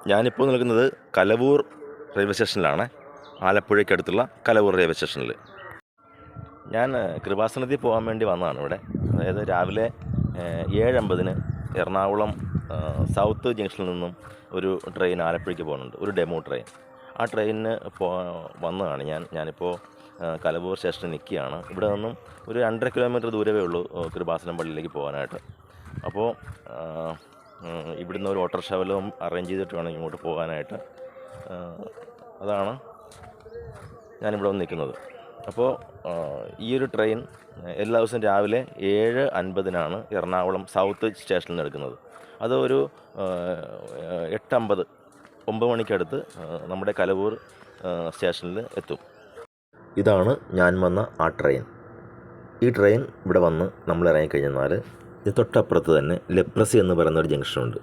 ഞാനിപ്പോൾ നിൽക്കുന്നത് കലവൂർ റെയിൽവേ സ്റ്റേഷനിലാണ്. ആലപ്പുഴയ്ക്കടുത്തുള്ള കലവൂർ റെയിൽവേ സ്റ്റേഷനിൽ. ഞാൻ കൃപാസനത്തിൽ പോകാൻ വേണ്ടി വന്നതാണ് ഇവിടെ. അതായത് രാവിലെ 7:50 എറണാകുളം സൗത്ത് ജംഗ്ഷനിൽ നിന്നും ഒരു ട്രെയിൻ ആലപ്പുഴയ്ക്ക് പോകുന്നുണ്ട്, ഒരു ഡെമോ ട്രെയിൻ. ആ ട്രെയിനിന് വന്നതാണ് ഞാനിപ്പോൾ കലവൂർ സ്റ്റേഷനിൽ നിൽക്കുകയാണ്. ഇവിടെ നിന്നും ഒരു 2.5 കിലോമീറ്റർ ദൂരമേ ഉള്ളൂ കൃപാസനം പള്ളിയിലേക്ക് പോകാനായിട്ട്. അപ്പോൾ ഇവിടുന്ന് ഒരു ഓട്ടോറിക്ഷ വല്ലതും അറേഞ്ച് ചെയ്തിട്ട് വേണം ഇങ്ങോട്ട് പോകാനായിട്ട്. അതാണ് ഞാനിവിടെ വന്ന് നിൽക്കുന്നത്. അപ്പോൾ ഈ ഒരു ട്രെയിൻ എല്ലാ ദിവസവും രാവിലെ 7:50 എറണാകുളം സൗത്ത് സ്റ്റേഷനിൽ നിന്ന് എടുക്കുന്നത്. അത് ഒരു 8:50 9 മണിക്കടുത്ത് നമ്മുടെ കലവൂർ സ്റ്റേഷനിൽ എത്തും. ഇതാണ് ഞാൻ വന്ന ആ ട്രെയിൻ. ഈ ട്രെയിൻ ഇവിടെ വന്ന് നമ്മൾ ഇറങ്ങിക്കഴിഞ്ഞാൽ ഇത് തൊട്ടപ്പുറത്ത് തന്നെ ലെപ്രസി എന്ന് പറയുന്ന ഒരു ജംഗ്ഷനുണ്ട്.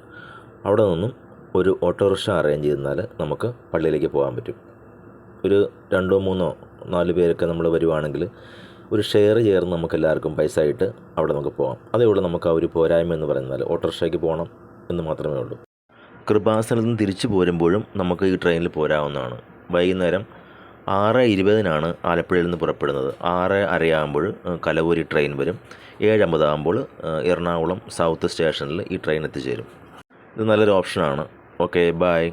അവിടെ നിന്നും ഒരു ഓട്ടോറിക്ഷ അറേഞ്ച് ചെയ്താൽ നമുക്ക് പള്ളിയിലേക്ക് പോകാൻ പറ്റും. ഒരു 2 3 4 പേരൊക്കെ നമ്മൾ വരുവാണെങ്കിൽ ഒരു ഷെയർ ചേർന്ന് നമുക്ക് എല്ലാവർക്കും പൈസ ആയിട്ട് അവിടെ നമുക്ക് പോകാം. അതേ ഉള്ളൂ നമുക്ക് ആ ഒരു പോരായ്മ എന്ന് പറയുന്നത്. ഓട്ടോറിക്ഷയ്ക്ക് പോകണം എന്ന് മാത്രമേ ഉള്ളൂ. കൃപാസനത്തിൽ നിന്ന് തിരിച്ചു പോരുമ്പോഴും നമുക്ക് ഈ ട്രെയിനിൽ പോരാവുന്നതാണ്. വൈകുന്നേരം 6:20 ആലപ്പുഴയിൽ നിന്ന് പുറപ്പെടുന്നത്. 6:30 ആകുമ്പോൾ കലവൂരി ട്രെയിൻ വരും. 7:50 ആകുമ്പോൾ എറണാകുളം സൗത്ത് സ്റ്റേഷനിൽ ഈ ട്രെയിൻ എത്തിച്ചേരും. ഇത് നല്ലൊരു ഓപ്ഷനാണ്. Okay, by.